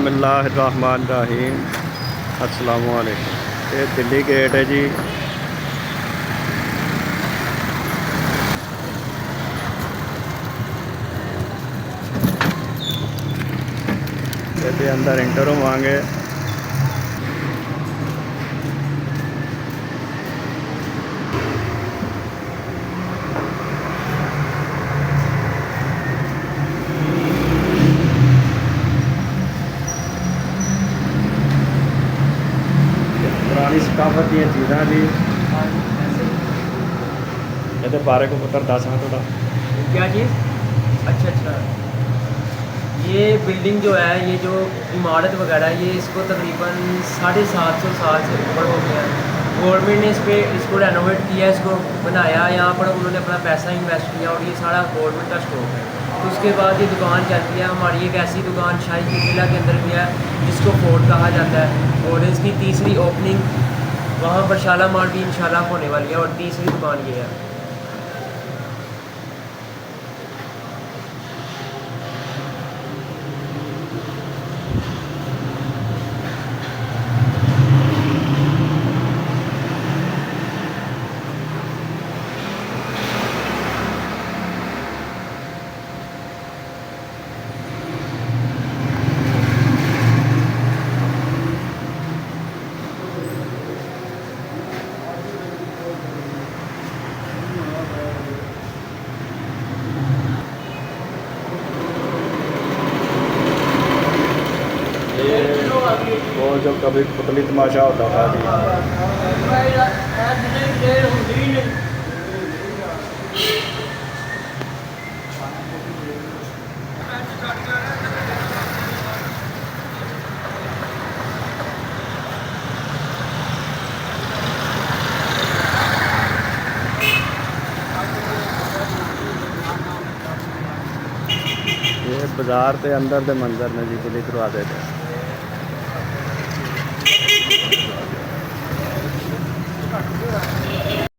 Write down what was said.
बिस्मिल्लाहिर्रहमानिर्रहीम। अस्सलामुअलैकुम। ये दिल्ली गेट है जी। ये अंदर इंटर होंगे। पुरानी सकाफत दी चीज़ां जी। ये बारे को पुत्र दस हाँ थोड़ा क्या चीज़? अच्छा अच्छा, ये बिल्डिंग जो है, ये जो इमारत वगैरह है, ये इसको तकरीबन 750 साल से ऊपर हो गया है। गवर्नमेंट ने इसको रेनोवेट किया, इसको बनाया, यहाँ पर उन्होंने अपना पैसा इन्वेस्ट किया और ये सारा गवर्नमेंट का स्टॉक है। तो उसके बाद ये दुकान चलती है हमारी। एक ऐसी दुकान शाही जिला के अंदर भी है जिसको फोर्ट कहा जाता है, और इसकी तीसरी ओपनिंग वहाँ पर शालामार भी इंशाल्लाह होने वाली है, और तीसरी दुकान ये है। वो जो कभी पुतली तमाशा होता था जी। ये बाजार के अंदर के मंजर ने जी दिल्ली दरवाजे थे।